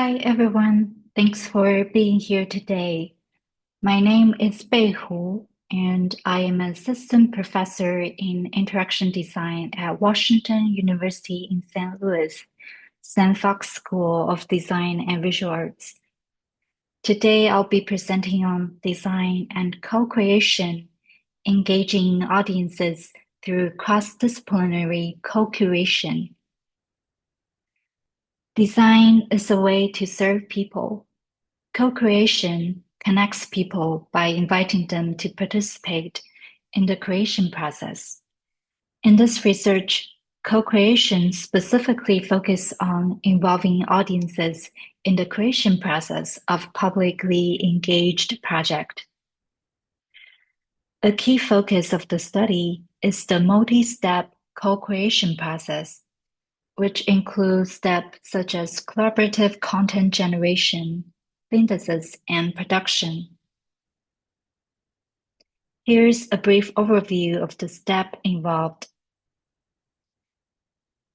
Hi everyone, thanks for being here today. My name is Bei Hu, and I am an assistant professor in interaction design at Washington University in St. Louis, San Fox School of Design and Visual Arts. Today I'll be presenting on design and co-creation, engaging audiences through cross-disciplinary co-curation. Design is a way to serve people. Co-creation connects people by inviting them to participate in the creation process. In this research, co-creation specifically focuses on involving audiences in the creation process of publicly engaged project. A key focus of the study is the multi-step co-creation process, which includes steps such as collaborative content generation, synthesis, and production. Here's a brief overview of the steps involved.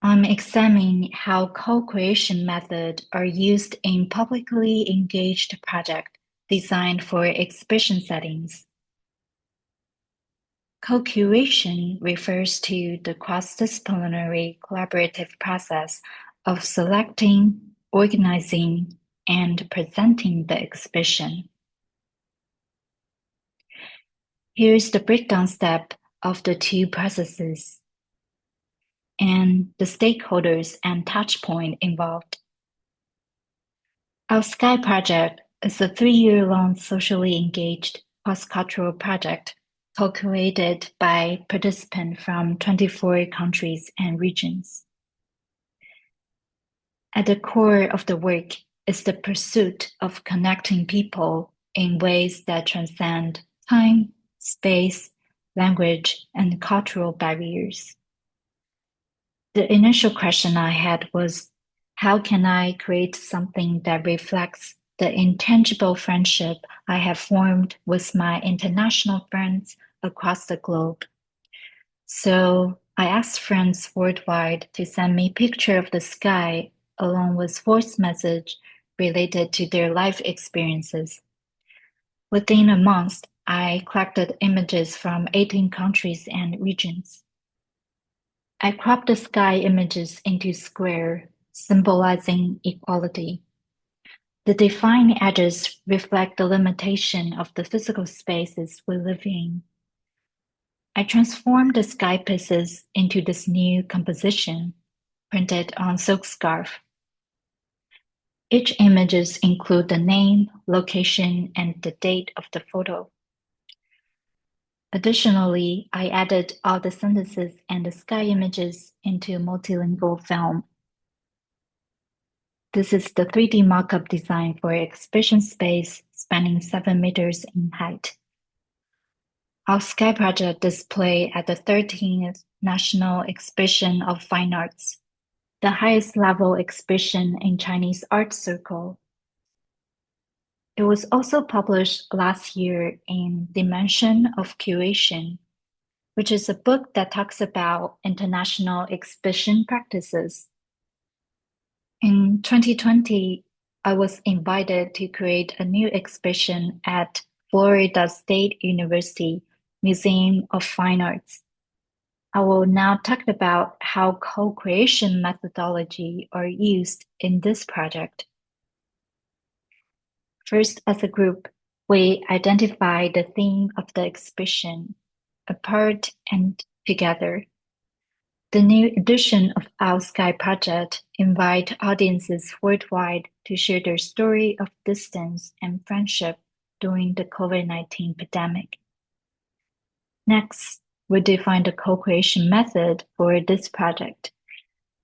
I'm examining how co-creation methods are used in publicly engaged projects designed for exhibition settings. Co-curation refers to the cross-disciplinary collaborative process of selecting, organizing, and presenting the exhibition. Here's the breakdown step of the two processes and the stakeholders and touchpoint involved. Our Sky project is a 3-year-long socially engaged cross-cultural project co-created by participants from 24 countries and regions. At the core of the work is the pursuit of connecting people in ways that transcend time, space, language, and cultural barriers. The initial question I had was, how can I create something that reflects the intangible friendship I have formed with my international friends across the globe? So I asked friends worldwide to send me picture of the sky along with voice message related to their life experiences. Within a month, I collected images from 18 countries and regions. I cropped the sky images into square, symbolizing equality. The defined edges reflect the limitation of the physical spaces we live in. I transformed the sky pieces into this new composition, printed on silk scarf. Each images include the name, location, and the date of the photo. Additionally, I added all the synthesis and the sky images into multilingual film. This is the 3D mock-up design for exhibition space spanning 7 meters in height. Our Sky project display at the 13th National Exhibition of Fine Arts, the highest level exhibition in Chinese art circle. It was also published last year in Dimension of Curation, which is a book that talks about international exhibition practices. In 2020, I was invited to create a new exhibition at Florida State University Museum of Fine Arts. I will now talk about how co-creation methodology are used in this project. First, as a group, we identify the theme of the exhibition, apart and together. The new edition of Our Sky project invite audiences worldwide to share their story of distance and friendship during the COVID-19 pandemic. Next, we define the co-creation method for this project.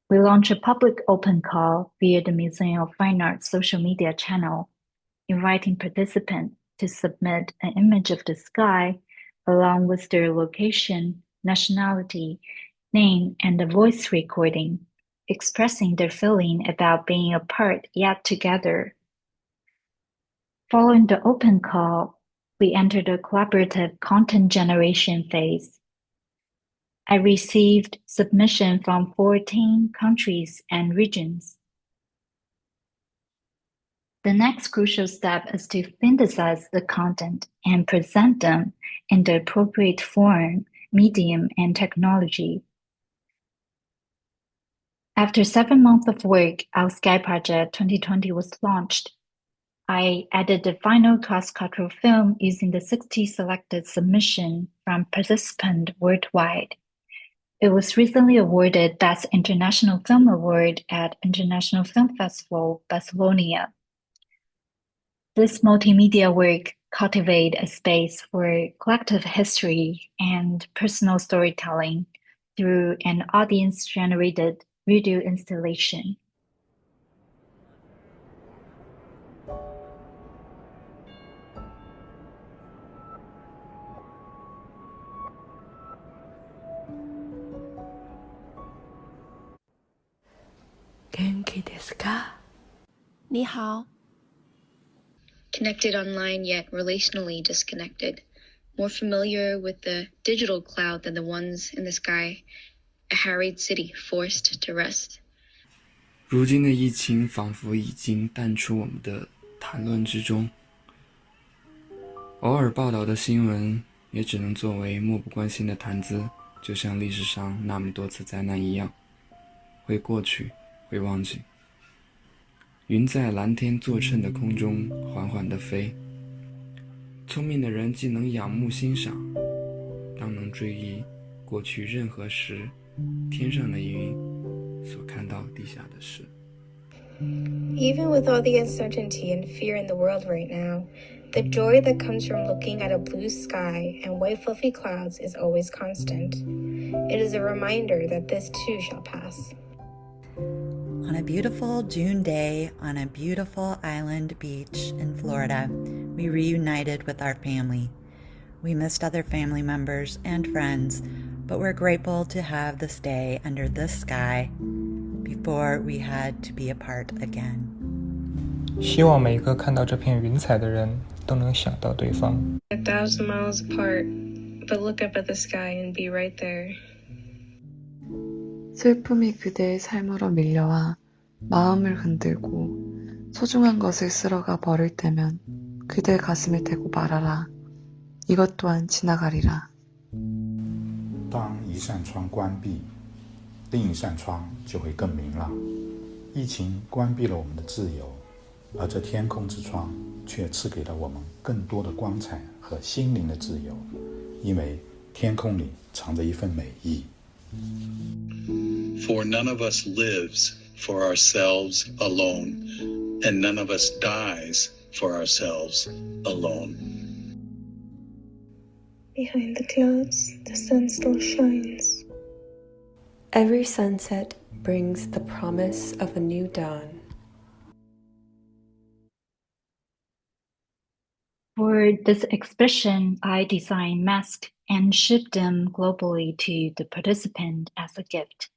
We launch a public open call via the Museum of Fine Arts social media channel, inviting participants to submit an image of the sky along with their location, nationality, name, and a voice recording, expressing their feeling about being apart yet together. Following the open call, we entered the collaborative content generation phase. I received submission from 14 countries and regions. The next crucial step is to synthesize the content and present them in the appropriate form, medium, and technology. After 7 months of work, our Sky Project 2020 was launched. I added the final cross-cultural film using the 60 selected submission from participants worldwide. It was recently awarded Best International Film Award at International Film Festival, Barcelona. This multimedia work cultivates a space for collective history and personal storytelling through an audience-generated video installation. Genki desu ka? 你好 Connected online yet relationally disconnected, more familiar with the digital cloud than the ones in the sky, a harried city forced to rest. 如今的疫情仿佛已经淡出我们的谈论之中，偶尔报道的新闻也只能作为漠不关心的谈资，就像历史上那么多次灾难一样，会过去，会忘记。云在蓝天作衬的空中缓缓地飞，聪明的人既能仰慕欣赏，当能追忆过去任何时天上的云所看到地下的事。 Even with all the uncertainty and fear in the world right now, the joy that comes from looking at a blue sky and white fluffy clouds is always constant. It is a reminder that this too shall pass. On a beautiful June day on a beautiful island beach in Florida, we reunited with our family. We missed other family members and friends, but we're grateful to have this day under this sky before we had to be apart again. 希望每个看到这片云彩的人都能想到对方。 1,000 miles apart, but look up at the sky and be right there. 슬픔이 그대의 삶으로 밀려와 마음을 흔들고 소중한 것을 쓸어가 버릴 때면 그대 가슴에 대고 말하라. 이것 또한 지나가리라. 当一扇窗关闭，另一扇窗就会更明朗。疫情关闭了我们的自由，而这天空之窗却赐给了我们更多的光彩和心灵的自由，因为天空里藏着一份美意。 For none of us lives for ourselves alone, and none of us dies for ourselves alone. Behind the clouds, the sun still shines. Every sunset brings the promise of a new dawn. For this exhibition, I designed masks and shipped them globally to the participant as a gift.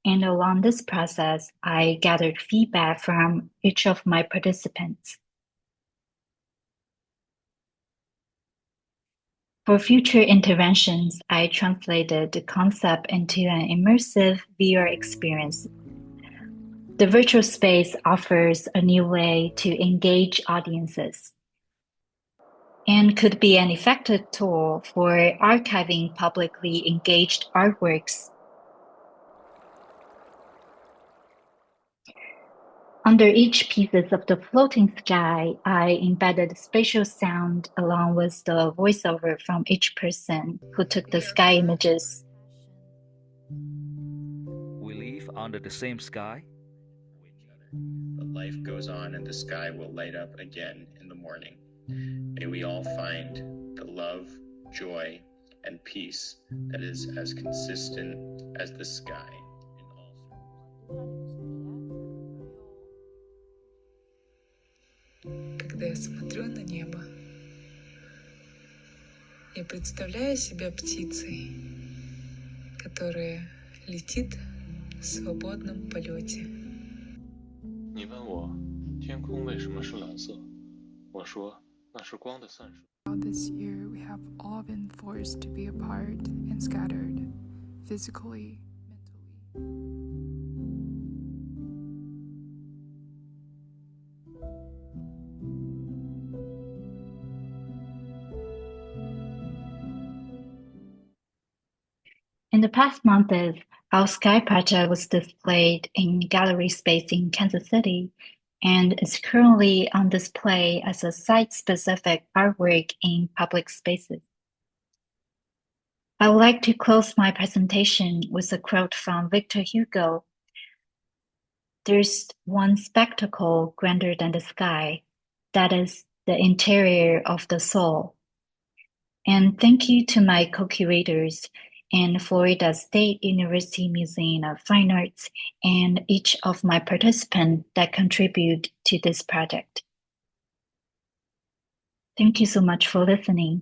And along this process, I gathered feedback from each of my participants. For future interventions, I translated the concept into an immersive VR experience. The virtual space offers a new way to engage audiences and could be an effective tool for archiving publicly engaged artworks. Under each pieces of the floating sky, I embedded spatial sound along with the voiceover from each person who took the sky images. We live under the same sky. But life goes on and the sky will light up again in the morning. May we all find the love, joy, and peace that is as consistent as the sky in all storms. Когда я смотрю на небо, я представляю себя птицей, которая летит в свободном полете. 你问我天空为什么是蓝色，我说那是光的散射。 This year, we have all been forced to be apart and scattered, physically, mentally. In the past month, our Sky project was displayed in gallery space in Kansas City and is currently on display as a site-specific artwork in public spaces. I would like to close my presentation with a quote from Victor Hugo. There's one spectacle grander than the sky, that is the interior of the soul. And thank you to my co-curators and Florida State University Museum of Fine Arts and each of my participants that contribute to this project. Thank you so much for listening.